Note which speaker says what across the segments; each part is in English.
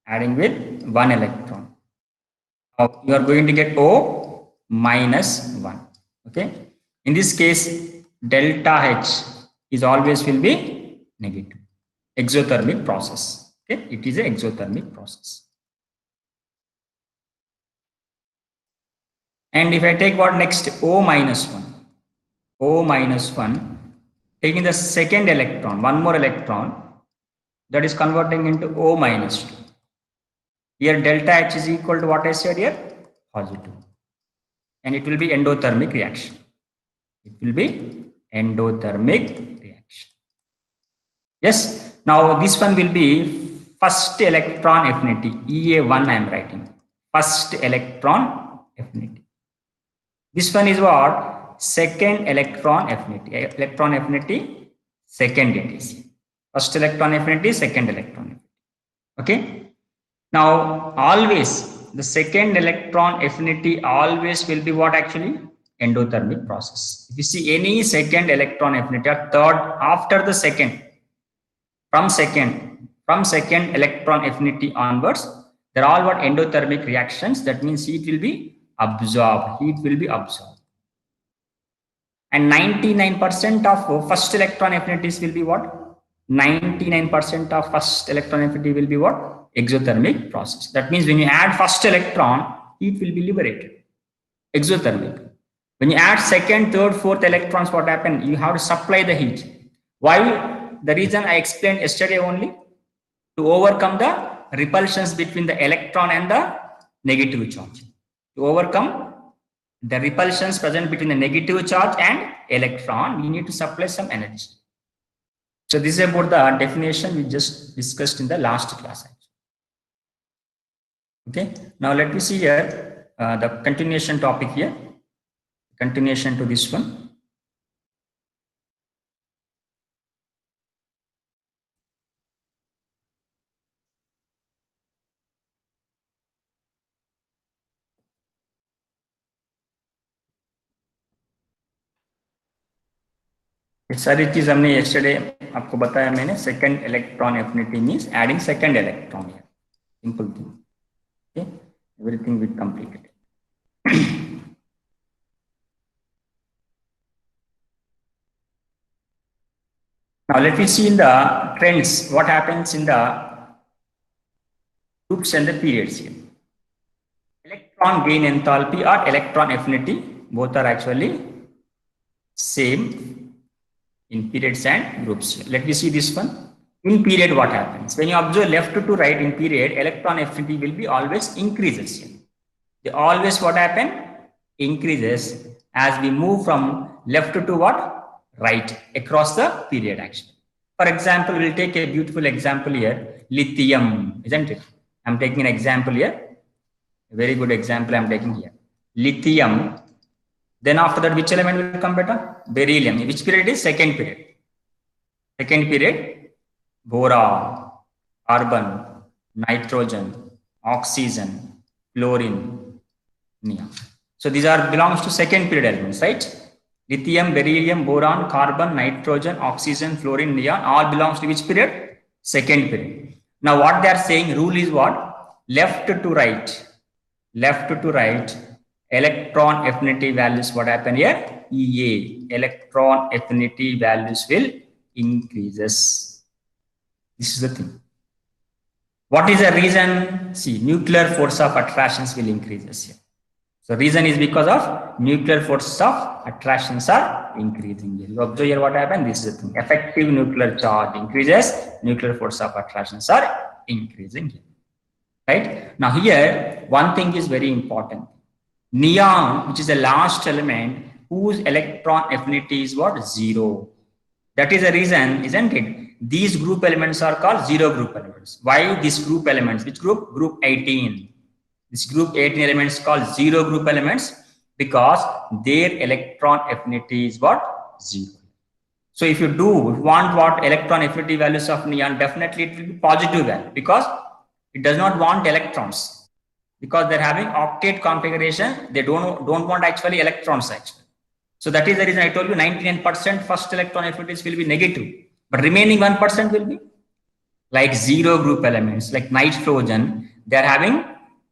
Speaker 1: adding with 1 electron. Now you are going to get O minus 1. Okay. In this case, delta H is always will be negative. Exothermic process. Okay. It is an exothermic process. And if I take what next? O minus 1. O minus 1. Taking the second electron, one more electron, that is converting into O minus 2. Here delta H is equal to what I said here? Positive. And it will be endothermic reaction. It will be endothermic reaction. Yes. Now this one will be first electron affinity. EA1 I am writing. First electron affinity. This one is what? Second electron affinity. Electron affinity, second it is. First electron affinity, second electron affinity. Okay. Now always the second electron affinity always will be what actually? Endothermic process. If you see any second electron affinity or third after the second, from second electron affinity onwards, they're all what? Endothermic reactions. That means heat will be absorbed. Heat will be absorbed. And 99% of first electron affinities will be what? 99% of first electron affinity will be what? Exothermic process. That means when you add first electron, heat will be liberated. Exothermic. When you add second, third, fourth electrons, what happens? You have to supply the heat. Why? The reason I explained yesterday only, to overcome the repulsions between the electron and the negative charge. To overcome the repulsions present between the negative charge and electron, we need to supply some energy. So this is about the definition we just discussed in the last class. Okay. Now let me see here the continuation topic here. Continuation to this one. सारी चीज हमने yesterday आपको बताया मैंने. Second electron affinity means adding second electron here. Simple thing. Okay, everything will complete it. Now let me see in the trends what happens in the groups and the periods here. Electron gain enthalpy or electron affinity, both are actually same in periods and groups. Let me see this one. In period, what happens? When you observe left to right in period, electron affinity will be always increases. They always what happen? Increases as we move from left to what? Right across the period actually. For example, we'll take a beautiful example here. Lithium, isn't it? I'm taking an example here. A very good example I'm taking here. Lithium. Then after that, which element will come better? Beryllium. Which period is? Second period. Second period, boron, carbon, nitrogen, oxygen, fluorine, neon. So these are belongs to second period elements, right? Lithium, beryllium, boron, carbon, nitrogen, oxygen, fluorine, neon, all belongs to which period? Second period. Now what they are saying, rule is what? Left to right. Left to right, electron affinity values, what happen here? EA, electron affinity values will increases. This is the thing. What is the reason? See, nuclear force of attractions will increases here. So reason is because of nuclear forces of attractions are increasing here. You observe here what happened? This is the thing. Effective nuclear charge increases, nuclear force of attractions are increasing here. Right? Now here, one thing is very important. Neon, which is the last element, whose electron affinity is what? 0. That is the reason, isn't it? These group elements are called zero group elements. Why these group elements? Which group? Group 18. This group 18 elements called zero group elements because their electron affinity is what? 0. So if you want what want affinity values of neon, definitely it will be positive value because it does not want electrons, because they're having octet configuration. They don't want actually electrons actually. So that is the reason I told you 99% first electron affinities will be negative, but remaining 1% will be like zero group elements, like nitrogen, they are having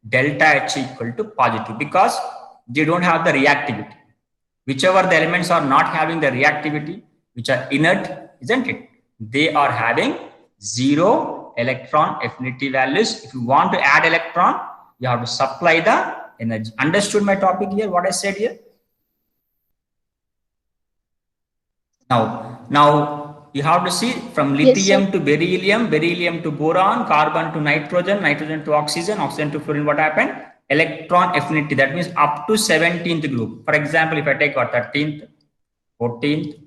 Speaker 1: delta H equal to positive because they don't have the reactivity. Whichever the elements are not having the reactivity, which are inert, isn't it? They are having zero electron affinity values. If you want to add electron, you have to supply the energy. Understood my topic here, what I said here? Now you have to see from lithium to beryllium, beryllium to boron, carbon to nitrogen, nitrogen to oxygen, oxygen to fluorine. What happened? Electron affinity. That means up to 17th group. For example, if I take what 13th, 14th,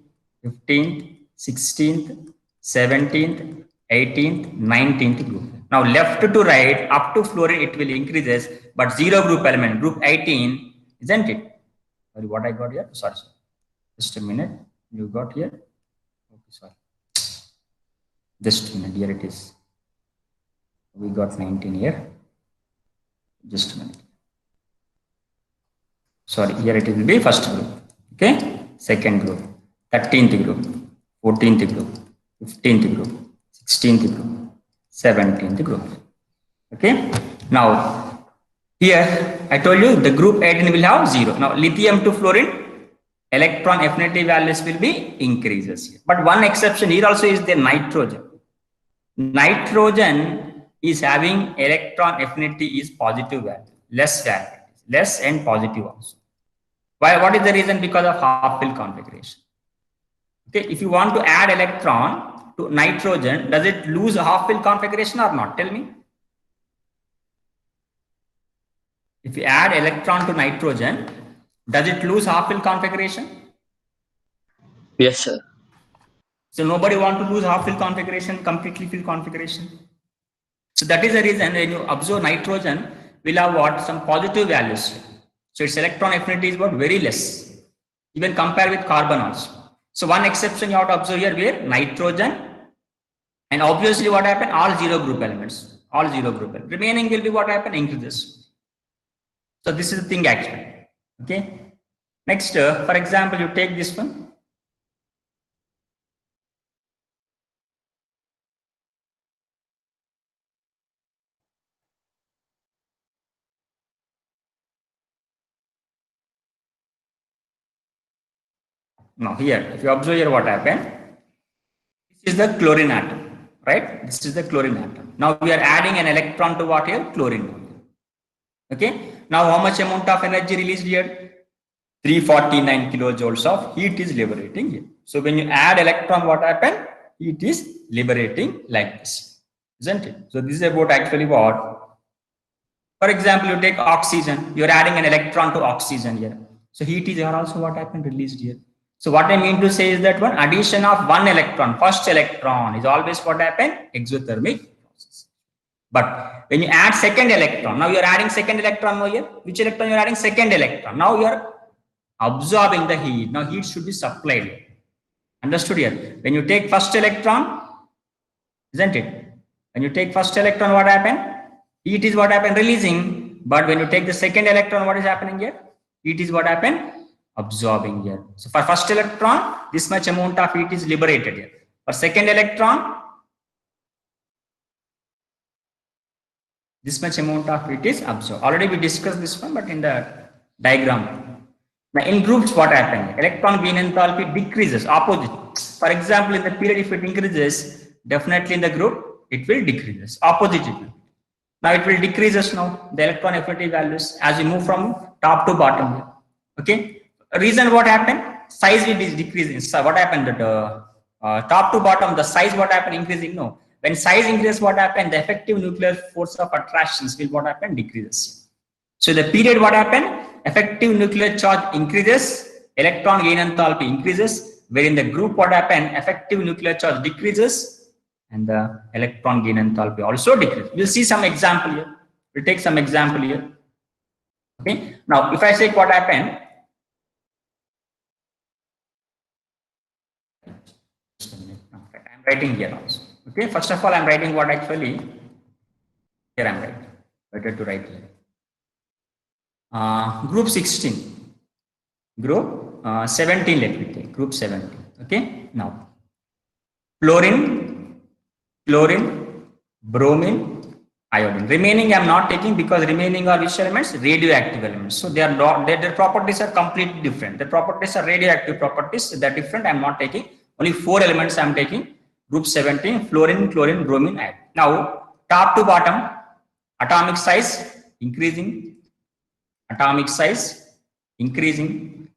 Speaker 1: 15th, 16th, 17th, 18th, 19th group. Now left to right, up to fluorine, it will increases, but zero group element, group 18, isn't it? Sorry, what I got here? Sorry. Just a minute. You got here? Okay, sorry. Just a minute. Here it is. We got 19 here. Just a minute. Sorry, here it will be first group. Okay, second group, 13th group, 14th group, 15th group, 16th group, 17th group. Okay, now here I told you the group 18 will have 0. Now lithium to fluorine, electron affinity values will be increases here. But one exception here also is the nitrogen. Nitrogen is having electron affinity is positive value, less value, less and positive also. Why? What is the reason? Because of half-fill configuration. Okay, if you want to add electron to nitrogen, does it lose a half-fill configuration or not? Tell me. If you add electron to nitrogen, does it lose half-fill configuration?
Speaker 2: Yes, sir.
Speaker 1: So nobody want to lose half-fill configuration, completely fill configuration. So that is the reason when you observe nitrogen will have what? Some positive values. So its electron affinity is what? Very less. Even compare with carbon also. So one exception you have to observe here where nitrogen, and obviously what happened? All zero group elements. All zero group elements. Remaining will be what happened? Increases. So this is the thing actually. Okay. Next, for example, you take this one. Now here, if you observe here what happened, this is the chlorine atom, right? This is the chlorine atom. Now we are adding an electron to what here? Chlorine. Okay. Now how much amount of energy released here? 349 kilojoules of heat is liberating here. So when you add electron, what happened? Heat is liberating like this, isn't it? So this is about actually what? For example, you take oxygen, you're adding an electron to oxygen here. So heat is here also what happened? Released here. So what I mean to say is that one addition of one electron, first electron is always what happened? Exothermic process. But when you add second electron, now you are adding second electron over here. Which electron you are adding? Second electron. Now you are absorbing the heat. Now heat should be supplied here. Understood here? When you take first electron, isn't it? When you take first electron, what happened? Heat is what happened? Releasing. But when you take the second electron, what is happening here? Heat is what happened? Absorbing here. So for first electron, this much amount of heat is liberated here. For second electron, this much amount of heat is absorbed. Already we discussed this one, but in the diagram. Now in groups, what happened? Electron gain enthalpy decreases, opposite. For example, in the period, if it increases, definitely in the group, it will decreases, opposite it will. Now it will decreases now, the electron affinity values as we move from top to bottom here. Okay. Reason what happened? Size is decreasing. So what happened? That top to bottom, the size what happened? Increasing? No. When size increases, what happened? The effective nuclear force of attractions will what happened? Decreases. So the period what happened? Effective nuclear charge increases, electron gain enthalpy increases, wherein the group what happened? Effective nuclear charge decreases and the electron gain enthalpy also decreases. We'll see some example here. We'll take some example here. Okay. Now, if I say what happened, I'm writing here also. Okay. First of all, I'm writing what actually here I'm writing. Better to write here. Group 16. Group 17. Let me take group 17. Okay. Now, fluorine, bromine, iodine. Remaining I am not taking because remaining are which elements? Radioactive elements. So they are not, their properties are completely different. The properties are radioactive properties. They are different. I am not taking. Only 4 elements I am taking. Group 17, fluorine, chlorine, bromine, iodine. Now, top to bottom, atomic size increasing, atomic size increasing,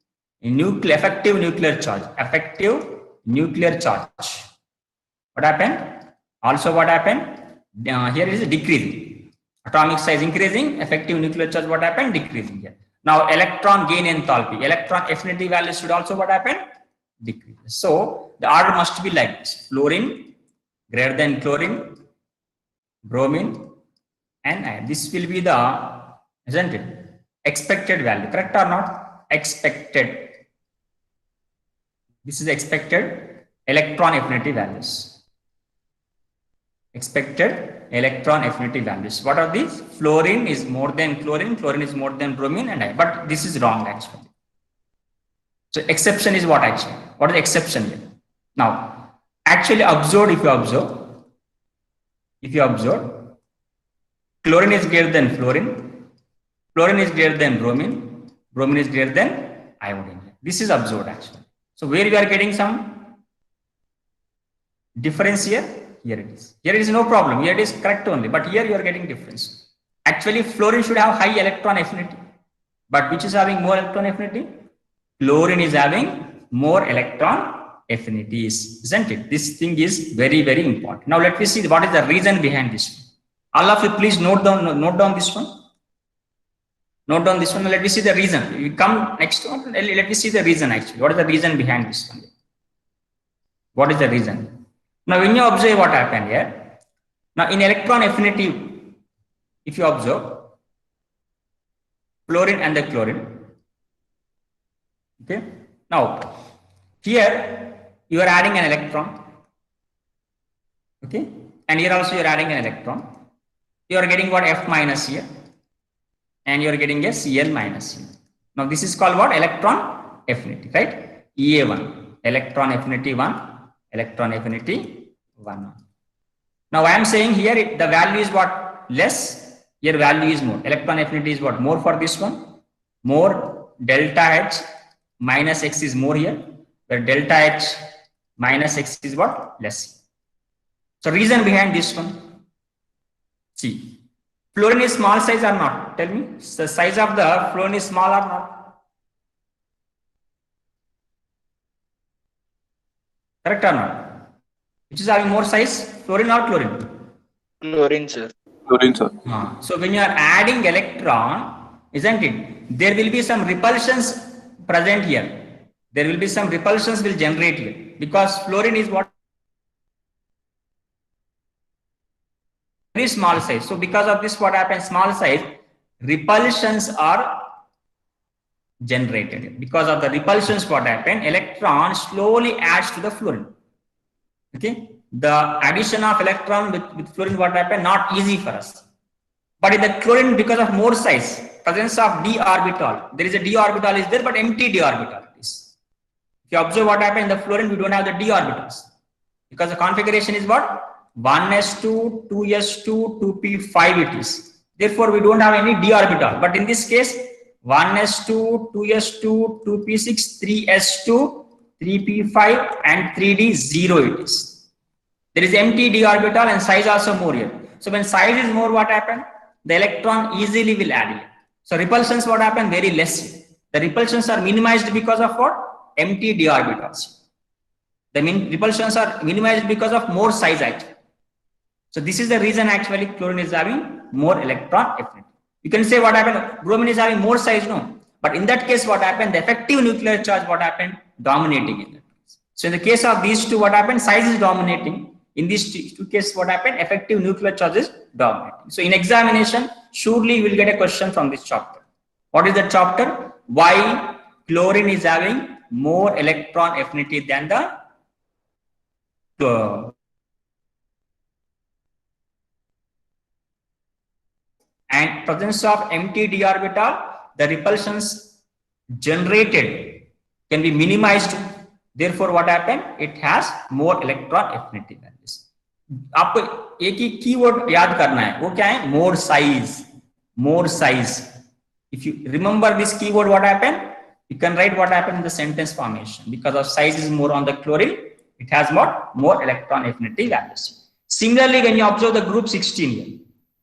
Speaker 1: effective nuclear charge, what happened? Also what happened? Here is decreasing, atomic size increasing, effective nuclear charge, what happened? Decreasing here. Now electron gain enthalpy, electron affinity value should also what happened? Decrease. So the order must be like this: fluorine greater than chlorine, bromine, and iodine. This will be the, isn't it, expected value, correct or not? Expected. This is expected electron affinity values. Expected electron affinity values. What are these? Fluorine is more than chlorine, chlorine is more than bromine, and iodine. But this is wrong actually. So exception is what actually? What is the exception here? Now, actually observed, if you observe, chlorine is greater than fluorine, fluorine is greater than bromine, bromine is greater than iodine. This is observed actually. So where we are getting some difference here? Here it is. Here it is no problem. Here it is correct only. But here you are getting difference. Actually, fluorine should have high electron affinity. But which is having more electron affinity? Chlorine is having more electron affinities, isn't it? This thing is very, very important. Now let me see what is the reason behind this one. All of you please note down this one. Note down this one. Let me see the reason. We come next one. Let me see the reason actually. What is the reason behind this one? What is the reason? Now, when you observe what happened here, now in electron affinity, if you observe fluorine and the chlorine, okay. Now, here you are adding an electron, okay, and here also you are adding an electron. You are getting what? F minus here, and you are getting a Cl minus here. Now, this is called what? Electron affinity, right? EA1, electron affinity 1. Electron affinity 1. Now I am saying here the value is what? Less. Here value is more. Electron affinity is what? More for this one. More. Delta H minus X is more here. Where delta H minus X is what? Less. So reason behind this one. See. Fluorine is small size or not? Tell me. The size of the fluorine is small or not? Correct or not? Which is having more size, fluorine or chlorine?
Speaker 2: Chlorine, sir.
Speaker 3: Chlorine, sir.
Speaker 1: So when you are adding electron, isn't it? There will be some repulsions present here. There will be some repulsions will generate here because fluorine is what? Very small size. So because of this, what happens? Small size, repulsions are generated. Because of the repulsions, what happened? Electron slowly adds to the fluorine. Okay, the addition of electron with fluorine, what happened? Not easy for us. But in the chlorine, because of more size, presence of d orbital, there is a d orbital is there, but empty d orbital is. If you observe what happened in the fluorine, we don't have the d orbitals because the configuration is what? 1s2, 2s2, 2p5 it is. Therefore, we don't have any d orbital. But in this case, 1s2, 2s2, 2p6, 3s2, 3p5 and 3d 0 it is. There is empty d orbital and size also more here. So when size is more, what happened? The electron easily will add here. So repulsions, what happened? Very less. The repulsions are minimized because of what? Empty d orbitals. The repulsions are minimized because of more size actually. So this is the reason actually chlorine is having more electron affinity. You can say what happened? Bromine is having more size, no. But in that case, what happened? The effective nuclear charge, what happened? Dominating in that case. So in the case of these two, what happened? Size is dominating. In these two cases, what happened? Effective nuclear charge is dominating. So in examination, surely you will get a question from this chapter. What is the chapter? Why chlorine is having more electron affinity than the and presence of empty d orbital, the repulsions generated can be minimized. Therefore, what happened? It has more electron affinity values. आपको एक ही keyword याद करना है, वो क्या है? More size, more size. If you remember this keyword, what happened? You can write what happened in the sentence formation. Because of size is more on the chlorine, it has more electron affinity values. Similarly, when you observe the group 16 here,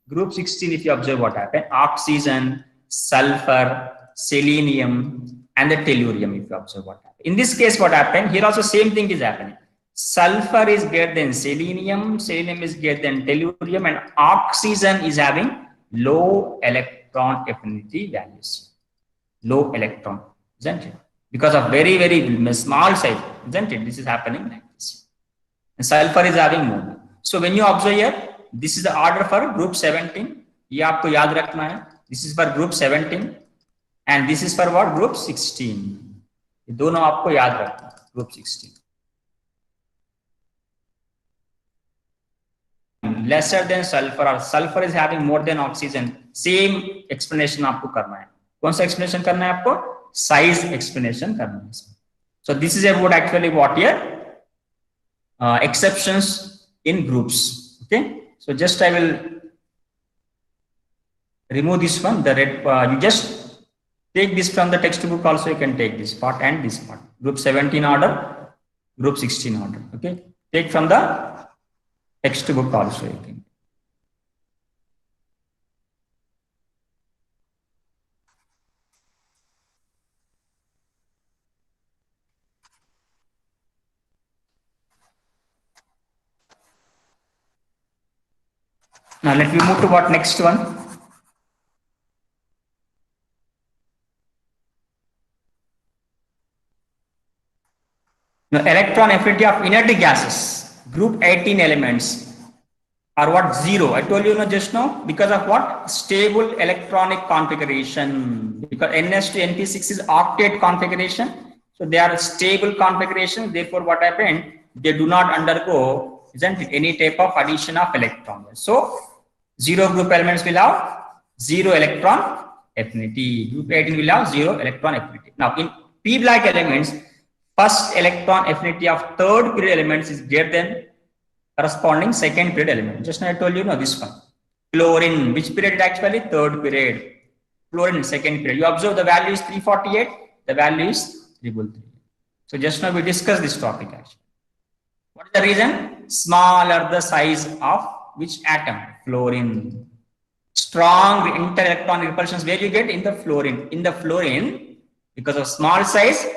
Speaker 1: group 16, if you observe what happened, oxygen, sulfur, selenium, and the tellurium, if you observe what happened. In this case, what happened? Here also same thing is happening. Sulfur is greater than selenium, selenium is greater than tellurium, and oxygen is having low electron affinity values. Low electron, isn't it? Because of very, very small size, isn't it? This is happening like this. And sulfur is having more. So when you observe here, this is the order for group 17. ये आपको याद रखना है. This is for group 17 and this is for what? Group 16. ये दोनों आपको याद रखना है. Group 16. Lesser than sulfur or sulfur is having more than oxygen. Same explanation आपको करना है. कौन सा explanation करना है आपको? Size explanation करना है. So this is about actually what here exceptions in groups. Okay. So just I will remove this one. The red. You just take this from the textbook. Also, you can take this part and this part. Group 17 order, group 16 order. Okay. Take from the textbook also. You can. Now let me move to what next one. Now electron affinity of inert gases, group 18 elements are what? Zero. I told you just now, because of what? Stable electronic configuration. Because NS to NP6 is octet configuration. So they are stable configuration. Therefore, what happened? They do not undergo, isn't it, any type of addition of electrons. So zero group elements will have zero electron affinity. Group 18 will have zero electron affinity. Now in p-like elements, first electron affinity of third period elements is greater than corresponding second period element. Just now I told you, this one. Chlorine, which period actually? Third period. Chlorine, second period. You observe the value is 348, the value is 333. So just now we discussed this topic actually. What is the reason? Smaller the size of which atom? Fluorine. Strong inter-electron repulsions, where you get? In the fluorine. In the fluorine, because of small size,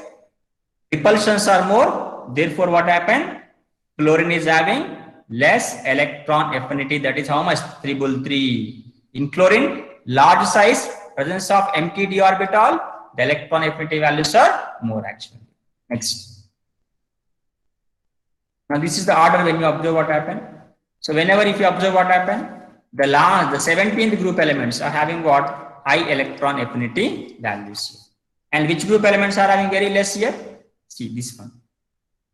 Speaker 1: repulsions are more. Therefore, what happened? Fluorine is having less electron affinity. That is how much? 333. In chlorine, large size, presence of empty d orbital, the electron affinity values are more actually. Next. Now this is the order when you observe what happened. So whenever if you observe what happened, the 17th group elements are having what? High electron affinity values. And which group elements are having very less here? See this one.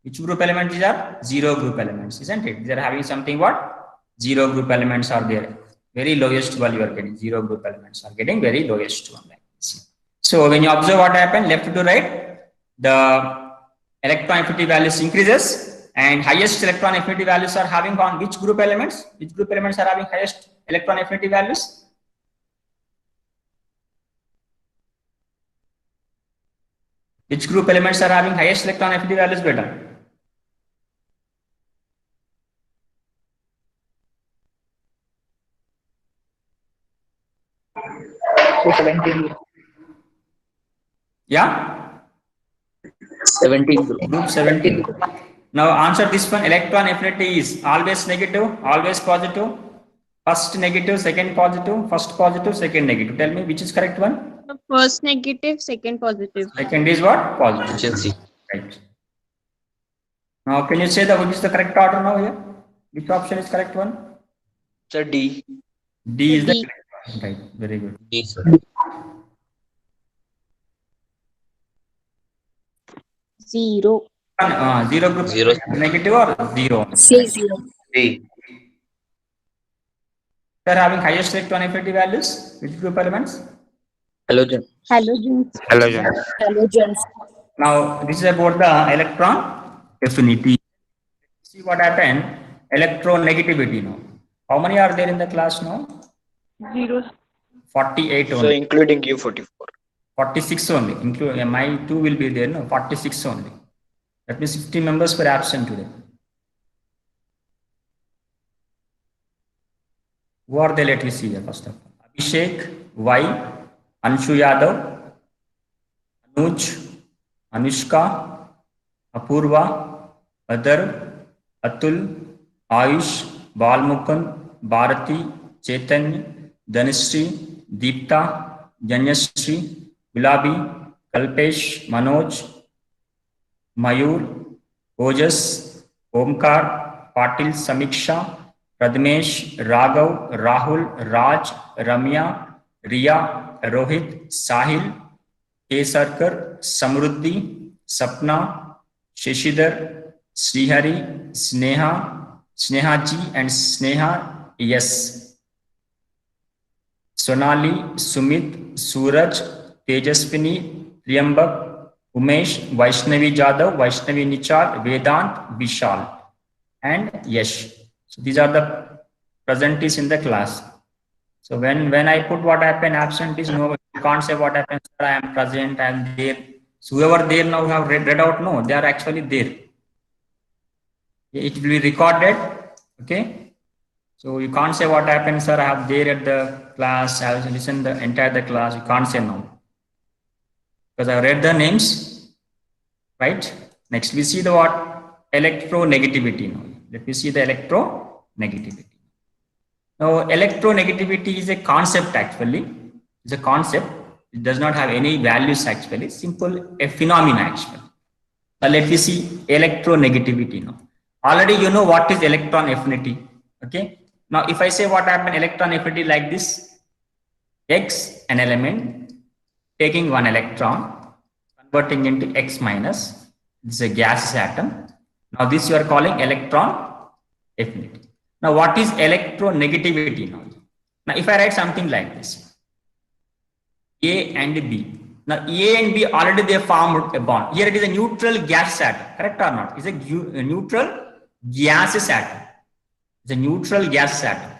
Speaker 1: Which group elements are? Zero group elements, isn't it? They are having something what? Zero group elements are there. Very lowest one you are getting. Zero group elements are getting very lowest one like this. So when you observe what happened, left to right, the electron affinity values increases and highest electron affinity values are having on which group elements? Which group elements are having highest electron affinity values? Which group elements are having highest electron affinity values, beta? Yeah?
Speaker 2: 17 group.
Speaker 1: Group 17. Now answer this one. Electron affinity is always negative, always positive. First negative, second positive, first positive, second negative. Tell me which is correct one?
Speaker 3: First negative, second positive.
Speaker 1: Second is what? Positive.
Speaker 2: Option C.
Speaker 1: Right. Now can you say which is the correct order now here? Which option is correct one?
Speaker 2: Sir, D.
Speaker 1: D is the
Speaker 3: D.
Speaker 1: correct one. Right. Very good.
Speaker 2: D, sir.
Speaker 3: Zero.
Speaker 1: Zero group.
Speaker 2: Zero.
Speaker 1: Negative or zero?
Speaker 3: Say zero.
Speaker 2: D.
Speaker 1: They are having highest electron affinity values. Which group elements?
Speaker 2: Halogen.
Speaker 3: Halogens.
Speaker 4: Halogen.
Speaker 3: Halogens.
Speaker 1: Now this is about the electron affinity. See what happened. electronegativity now. How many are there in the class now?
Speaker 3: 0.
Speaker 1: 48
Speaker 2: So
Speaker 1: only.
Speaker 2: including you 44.
Speaker 1: 46 only. Include my 2 will be there. No, 46 only. That means 50 members were absent today. Who are they? Let me see here first of all. Abhishek, Y, Anshu Yadav, Anuj, Anushka, Apurva, Adar, Atul, Ayush, Balmukund, Bharati, Chaitanya, Dhanishri, Deepta, Janyashri, Gulabi, Kalpesh, Manoj, Mayur, Ojas, Omkar, Patil, Samiksha, Pradmesh, Raghav, Rahul, Raj, Ramya, Riya, Rohit, Sahil, K. Sarkar, Samruddhi, Sapna, Shishidhar, Srihari, Sneha, Snehaji and Sneha, yes. Sonali, Sumit, Suraj, Tejaswini, Priyambak, Umesh, Vaishnavi Jadhav, Vaishnavi Nichal, Vedant, Vishal, and Yash. So these are the presentees in the class. So when I put what happened, absent is no, you can't say what happened, sir, I am present, I am there. So whoever there now have read out, no, they are actually there. It will be recorded, okay? So you can't say what happened, sir, I have there at the class, I have listened the entire the class, you can't say no. Because I read the names, right? Next we see the what? Electronegativity now. Let me see the electronegativity. Now, electronegativity is a concept actually. It's a concept. It does not have any values actually. Simple, a phenomena actually. Now, let me see electronegativity now. Already you know what is electron affinity. Okay. Now, if I say what happened, electron affinity like this, X, an element, taking one electron, converting into X minus, this is a gaseous atom. Now, this you are calling electron affinity. Now, what is electronegativity now? Now, if I write something like this, A and B. Now, A and B already they formed a bond. Here it is a neutral gas atom, correct or not? It's a neutral gaseous atom. It's a neutral gas atom.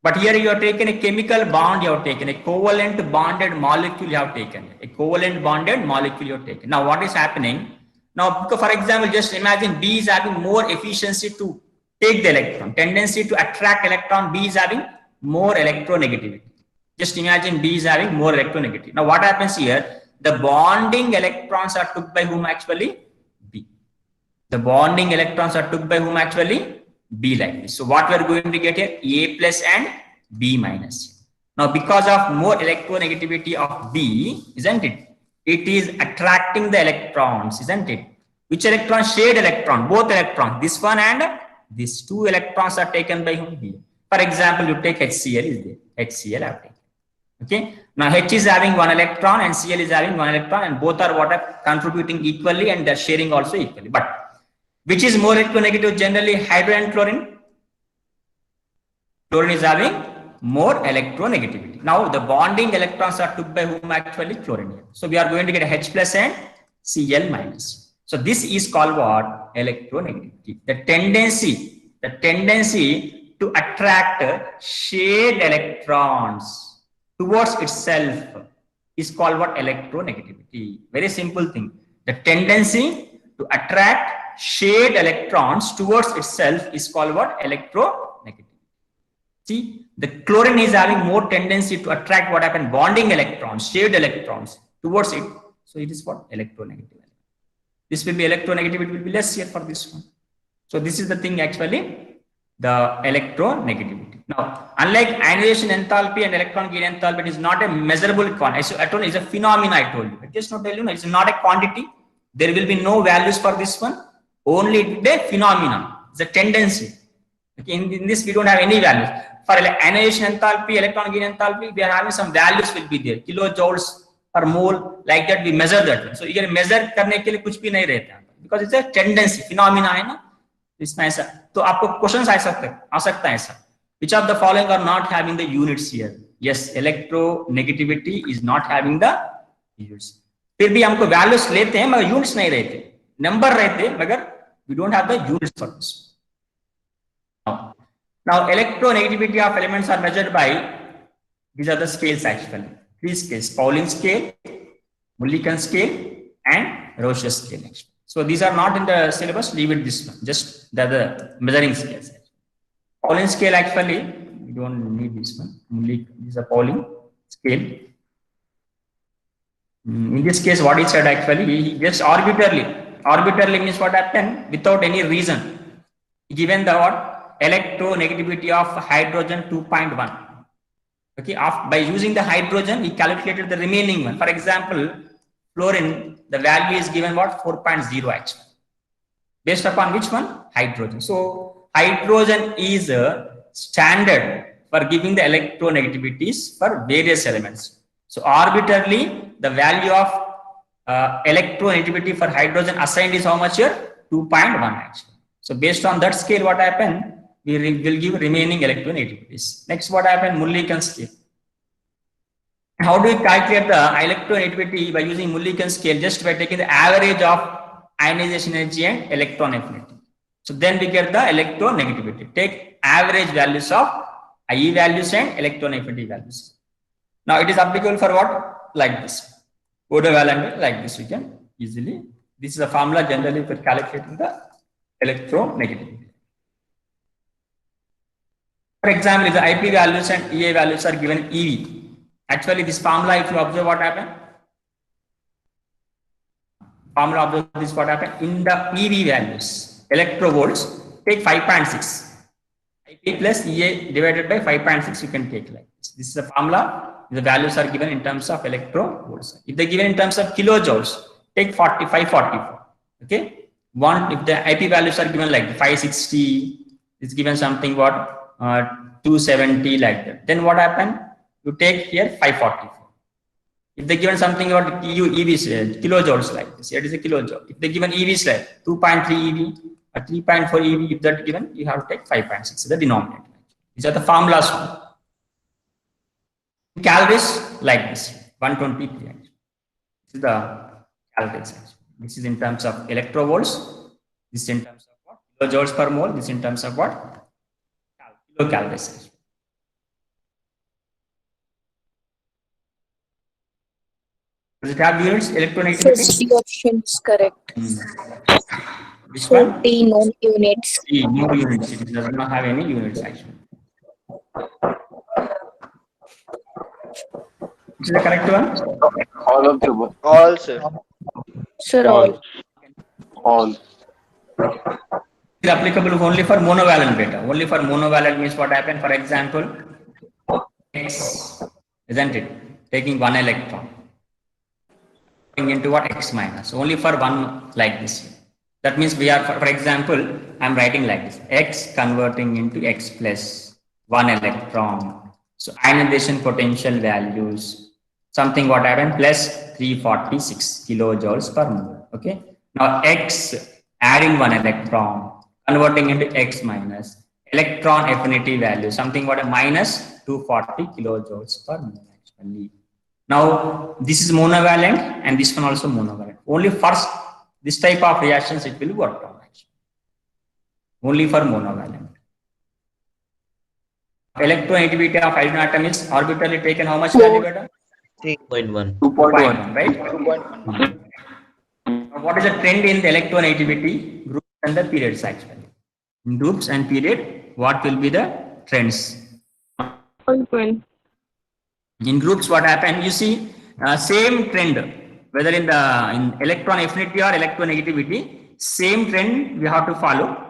Speaker 1: But here you have taken a chemical bond, you have taken a covalent bonded molecule, you have taken a covalent bonded molecule, you have taken. Now, what is happening? Now, for example, just imagine B is having more efficiency to take the electron, tendency to attract electron. B is having more electronegativity. Just imagine B is having more electronegativity. Now, what happens here? The bonding electrons are took by whom actually? B. The bonding electrons are took by whom actually? B, like this. So, what we are going to get here? A plus and B minus. Now, because of more electronegativity of B, isn't it? It is attracting the electrons, isn't it? Which electron? Shared electron, both electrons. This one and these two electrons are taken by whom? B. For example, you take HCl is there. HCl have taken. Okay. Now H is having one electron and Cl is having one electron, and both are what are contributing equally and they're sharing also equally. But which is more electronegative? Generally, hydrogen and chlorine. Chlorine is having more electronegativity. Now the bonding electrons are took by whom actually? Chlorine. So we are going to get a H plus and Cl minus. So this is called what? Electronegativity. The tendency to attract shared electrons towards itself is called what? Electronegativity. Very simple thing. The tendency to attract shared electrons towards itself is called what? Electronegativity. See, the chlorine is having more tendency to attract what happened? Bonding electrons, shared electrons towards it. So it is what? Electronegative. This will be electronegativity will be less here for this one. So this is the thing actually, the electronegativity. Now, unlike ionization enthalpy and electron gain enthalpy, it is not a measurable quantity. I told you, it's a phenomena. I told you. I just not tell you, no, it's not a quantity. There will be no values for this one. Only the phenomena. It's a tendency. Okay, in this we don't have any values. For ionization enthalpy, electron gain enthalpy, we are having some values will be there. Kilojoules per mole, like that we measure that. So you can measure करने के लिए कुछ भी नहीं रहता है, because it's a tendency, phenomena है ना. इसमें ऐसा तो आपको क्वेश्चन आ सकता है ऐसा. Which of the following are not having the units here? Yes, electronegativity is not having the units. फिर भी हमको values लेते हैं मगर units नहीं रहते, number रहते हैं मगर we don't have the units for this. Now electronegativity of elements are measured by, these are the scales actually. 3 scales: Pauling scale, Mulliken scale, and Roche scale actually. So these are not in the syllabus, leave it this one. Just the measuring scales. Pauling scale actually, we don't need this one. This is a Pauling scale. In this case, what he said actually, he just arbitrarily means what happened without any reason. Given the what? Electronegativity of hydrogen 2.1. Okay, by using the hydrogen, he calculated the remaining one. For example, fluorine, the value is given what? 4.0 actually. Based upon which one? Hydrogen. So hydrogen is a standard for giving the electronegativities for various elements. So arbitrarily, the value of electronegativity for hydrogen assigned is how much here? 2.1 actually. So based on that scale, what happened? We will give remaining electronegativities. Next, what happened? Mulliken scale. How do we calculate the electronegativity? By using Mulliken scale, just by taking the average of ionization energy and electron affinity. So then we get the electronegativity. Take average values of IE values and electron affinity values. Now it is applicable for what? Like this. Covalent like this, we can easily. This is a formula generally for calculating the electronegativity. For example, if the IP values and EA values are given EV, actually this formula, if you observe what happened, formula observe this what happened in the EV values, electrovolts, take 5.6. IP plus EA divided by 5.6, you can take like this. This is the formula. The values are given in terms of electrovolts. If they're given in terms of kilojoules, take 4544. Okay. One, if the IP values are given like 560, it's given something what 270 like that. Then what happened? You take here 544. If they given something about EVs, kilojoules like this, here it is a kilojoule. If they given EVs like 2.3 EV or 3.4 EV, if that given, you have to take 5.6, the denominator. These are the formulas. Calories like this, 123. This is the calories. This is in terms of electrovolts. This is in terms of what? Kilojoules per mole. This is in terms of what? Kilocalories. Does it have units? Electronegativity?
Speaker 3: The option is correct.
Speaker 1: Which
Speaker 3: So
Speaker 1: one?
Speaker 3: D, no units.
Speaker 1: D, no units. It does not have any units actually. Is the correct one?
Speaker 2: All of the above.
Speaker 4: All, sir.
Speaker 3: Sir, all.
Speaker 2: All.
Speaker 1: It is applicable only for monovalent beta. Only for monovalent means what happened? For example, X, isn't it? Taking one electron into what? X minus. Only for one like this. That means we are, for example, I'm writing like this. X converting into X plus one electron. So ionization potential values, something what happened? Plus 346 kilojoules per mole. Okay. Now X adding one electron, converting into X minus, electron affinity value, something what a minus 240 kilojoules per mole actually. Now this is monovalent and this one also monovalent. Only first this type of reactions it will work on actually. Only for monovalent. Electronegativity of hydrogen atom is arbitrarily taken how much value beta?
Speaker 2: 2.1.
Speaker 1: 2.1, right?
Speaker 4: 2.1.
Speaker 1: What is the trend in the electronegativity groups and the periods actually? In groups and period, what will be the trends? In groups, what happened? You see, same trend, whether in electron affinity or electronegativity, same trend we have to follow.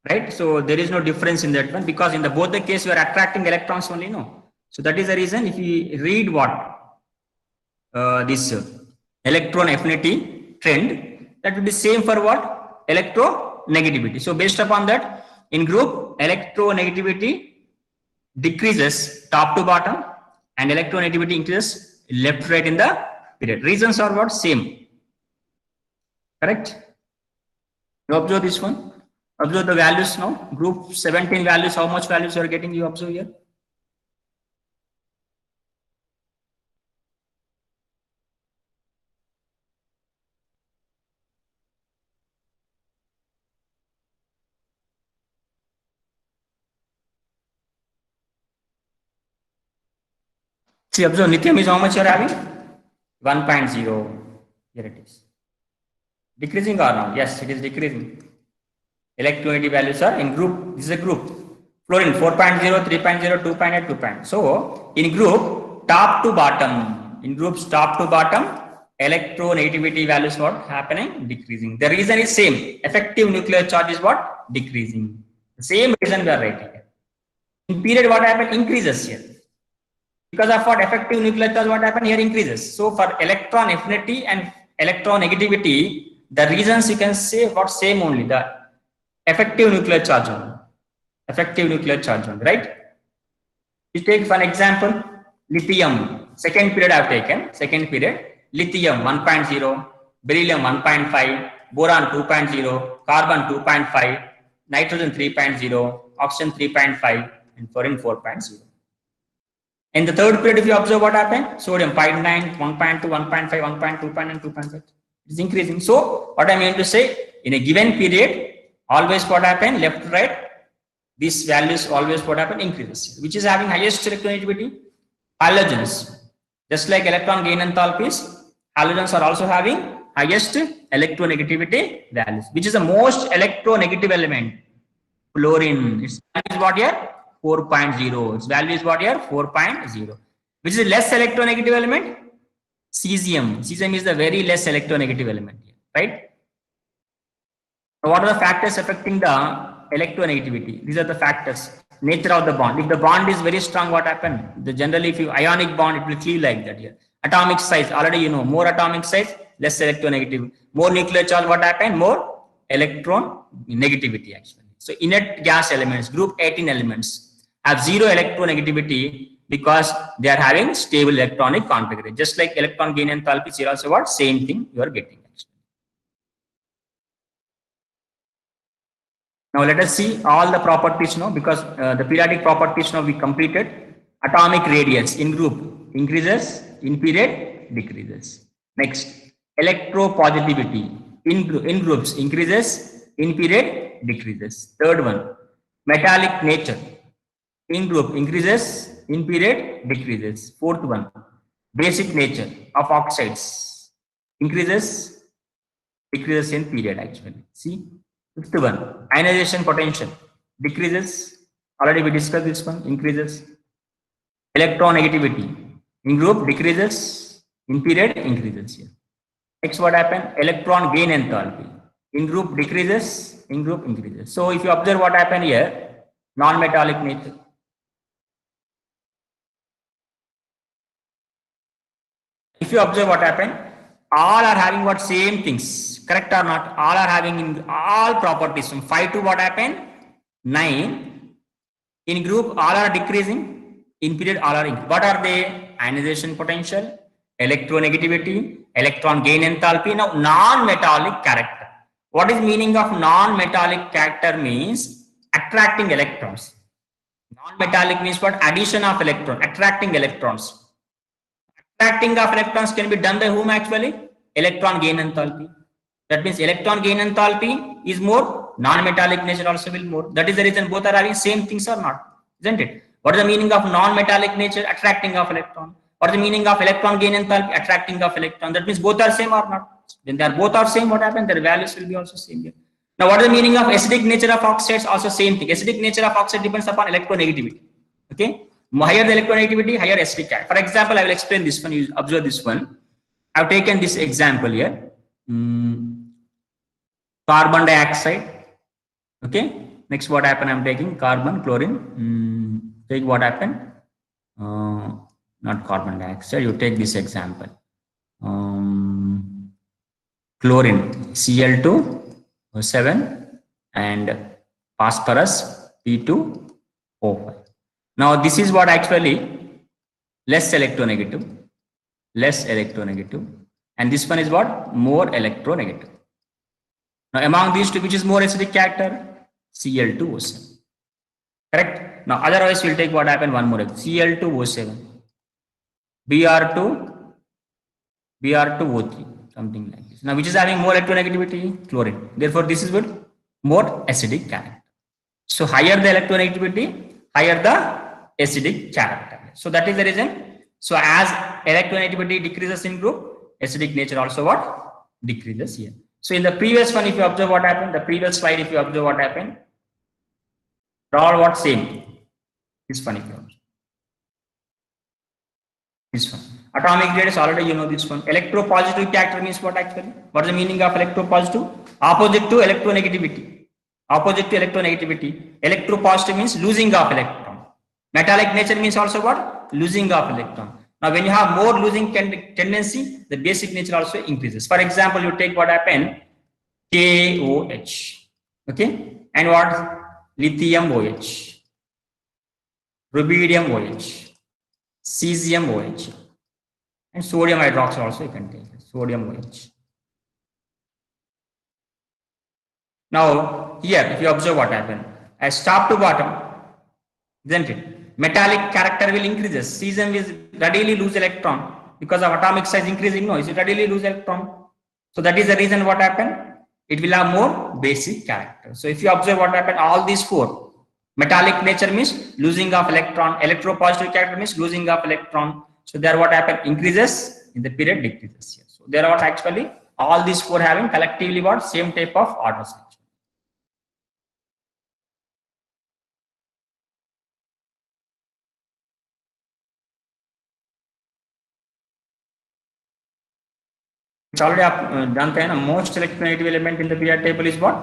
Speaker 1: Right, so there is no difference in that one because in both the case we are attracting electrons only, no. So that is the reason if you read what this electron affinity trend, that will be same for what? Electronegativity. So based upon that, in group electronegativity decreases top to bottom and electronegativity increases left right in the period. Reasons are what? Same. Correct? You observe this one. Observe the values now. Group 17 values, how much values you are getting, you observe here. See, observe lithium is how much you are having? 1.0. Here it is. Decreasing or not? Yes, it is decreasing. Electronegativity values are in group. This is a group. Fluorine 4.0, 3.0, 2.8, 2.0. So in group top to bottom, in groups top to bottom, electronegativity values what happening? Decreasing. The reason is same. Effective nuclear charge is what? Decreasing. The same reason we are writing here. In period what happened? Increases here. Because of what? Effective nuclear charge what happened here? Increases. So for electron affinity and electronegativity, the reasons you can say what? Same only. The effective nuclear charge only. Effective nuclear charge only, right? You take for an example, lithium, second period I have taken, second period, lithium 1.0, beryllium 1.5, boron 2.0, carbon 2.5, nitrogen 3.0, oxygen 3.5, and fluorine 4.0. In the third period, if you observe what happened, sodium 0.9, 1.2, 1.5, 1.2, 2.9, 2.5. It is increasing. So, what I mean to say, in a given period, always what happened, left to right, these values always what happen? Increases. Which is having highest electronegativity? Halogens. Just like electron gain enthalpies, halogens are also having highest electronegativity values. Which is the most electronegative element? Fluorine. Its value is what here? 4.0. Its value is what here? 4.0. Which is the less electronegative element? Cesium. Cesium is the very less electronegative element here, right? So what are the factors affecting the electronegativity? These are the factors. Nature of the bond. If the bond is very strong, what happens? Generally, if you ionic bond, it will cleave like that here. Atomic size, already you know, more atomic size, less electronegative. More nuclear charge, what happens? More electron negativity actually. So inert gas elements, group 18 elements have zero electronegativity because they are having stable electronic configuration. Just like electron gain enthalpy, here also what? Same thing you are getting. Now let us see all the properties now, because the periodic properties now we completed. Atomic radius in group increases, in period decreases. Next, electropositivity in groups increases, in period decreases. Third one, metallic nature in group increases, in period decreases. Fourth one, basic nature of oxides increases, decreases in period actually. See. Fifth one, ionization potential decreases. Already we discussed this one, increases. Electronegativity in group decreases, in period increases here. Next, what happened? Electron gain enthalpy in group decreases, in group increases. So if you observe what happened here, non-metallic nature. If you observe what happened, all are having what? Same things. Correct or not? All are having in all properties from 5 to what happened? 9. In group, all are decreasing. In period, all are increasing. What are they? Ionization potential, electronegativity, electron gain enthalpy. Now, non-metallic character. What is meaning of non-metallic character? Means attracting electrons. Non-metallic means what? Addition of electron, attracting electrons. Attracting of electrons can be done by whom actually? Electron gain enthalpy. That means electron gain enthalpy is more, non-metallic nature also will more. That is the reason both are having same things or not, isn't it? What is the meaning of non-metallic nature? Attracting of electron. What is the meaning of electron gain enthalpy? Attracting of electron. That means both are same or not? When they are both are same, what happens? Their values will be also same here. Now, what is the meaning of acidic nature of oxides? Also same thing. Acidic nature of oxide depends upon electronegativity. Okay. Higher the electronegativity, higher acidic character. For example, I will explain this one. You observe this one. I have taken this example here. Carbon dioxide. Okay. Next, what happened? I'm taking carbon, chlorine. Take what happened? Not carbon dioxide. You take this example. Chlorine, Cl2O7, and phosphorus, P2O5. Now, this is what actually less electronegative, and this one is what? More electronegative. Now, among these two, which is more acidic character? Cl2O7. Correct? Now, otherwise, we'll take what happened, one more, Cl2O7, Br2O3, something like this. Now, which is having more electronegativity? Chlorine. Therefore, this is what? More acidic character. So, higher the electronegativity, higher the acidic character. So, that is the reason So as electronegativity decreases in group, acidic nature also what? Decreases here. So in the previous one, if you observe what happened, the previous slide, if you observe what happened, they're all what? Same. This one if you observe. This one. Atomic radius, already you know this one. Electropositive character means what actually? What is the meaning of electropositive? Opposite to electronegativity. Opposite to electronegativity. Electropositive means losing of electron. Metallic nature means also what? Losing of electron. Now when you have more losing tendency, the basic nature also increases. For example, you take what happened? KOH. Okay? And what? Lithium OH. Rubidium OH. Cesium OH. And sodium hydroxide also you can take. Sodium OH. Now here, if you observe what happened, as top to bottom, isn't it? Metallic character will increases. Cesium will readily lose electron because of atomic size increasing. No, it will readily lose electron. So that is the reason what happened. It will have more basic character. So if you observe what happened, all these four. Metallic nature means losing of electron. Electropositive character means losing of electron. So there what happened? Increases in the period, decreases here. So there are what actually all these four having collectively what? Same type of order structure. It's already done. Most electronegative element in the periodic table is what?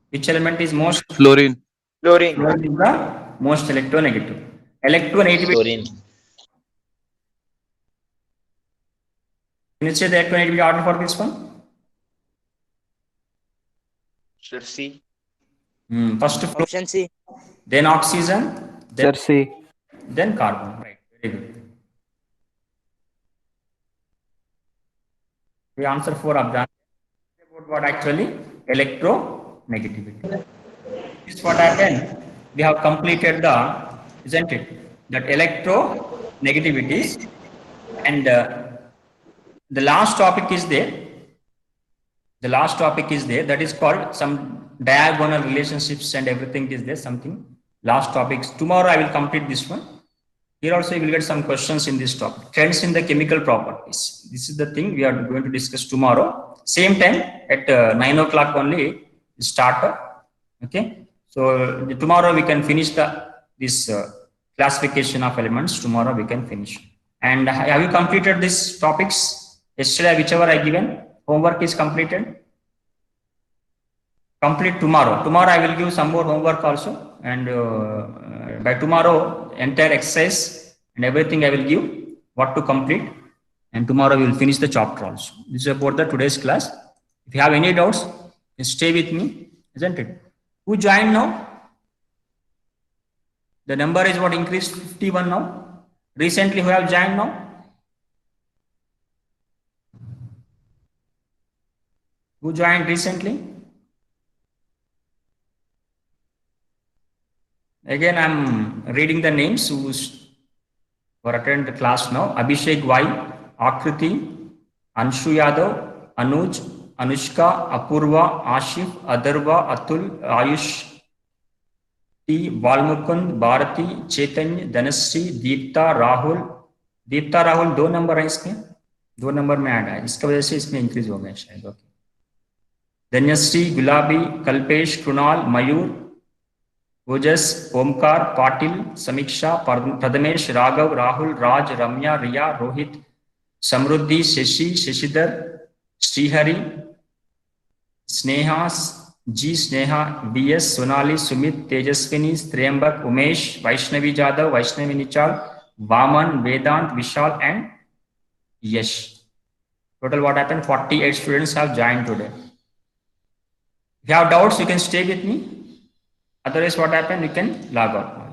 Speaker 1: Which element is most?
Speaker 4: Fluorine.
Speaker 1: Fluorine is the most electronegative. Electronegativity.
Speaker 2: Fluorine.
Speaker 1: Can you say the electronegativity order for this one?
Speaker 5: Sir, C.
Speaker 1: First
Speaker 5: Option C.
Speaker 1: then oxygen, then,
Speaker 4: C.
Speaker 1: then carbon. Right. Very good. We answer 4 of that. About what actually? Electronegativity. This is what happened. We have completed the, isn't it? That electronegativities, and the last topic is there. The last topic is there. That is called some diagonal relationships and everything is there. Something. Last topics. Tomorrow I will complete this one. Here also you will get some questions in this topic. Trends in the chemical properties. This is the thing we are going to discuss tomorrow. Same time at 9 o'clock only start. Okay. So tomorrow we can finish this classification of elements. Tomorrow we can finish. And have you completed these topics? Yesterday, whichever I given, homework is completed. Complete tomorrow. Tomorrow I will give some more homework also. And by tomorrow, entire exercise and everything I will give what to complete. And tomorrow we will finish the chapter also. This is about the today's class. If you have any doubts, stay with me, isn't it? Who joined now? The number is what increased 51 now. Recently, who have joined now? Who joined recently? Again, I'm reading the names who are attending the class now. Abhishek Y, Akriti, Anshu Yadav, Anuj, Anushka, Apurva, Ashif, Adarva, Atul, Ayush, T, Valmukund, Bharati, Chaitanya, Dhanasri, Deepta, Rahul. Deepta, Rahul 2 number है इसमें, 2 number में add है, इसका वजह से इसमें increase हो गया शायद. ओके. धन्यश्री, गुलाबी, कल्पेश, कृणाल, मयूर, ओजस, Omkar, Patil, Samiksha, Prathamesh, Raghav, Rahul, Raj, Ramya, Riya, Rohit, Samruddhi, Shashi, Shashidhar, Shrihari, Sneha G, Sneha, BS, Sonali, Sumit, Tejaswini, Trimbak, Umesh, Vaishnavi Jadhav, Vaishnavi Nichal, Vaman, Vedant, Vishal and Yash. Total what happened? 48 students have joined today. If you have doubts, you can stay with me. Otherwise, what happened? You can log out.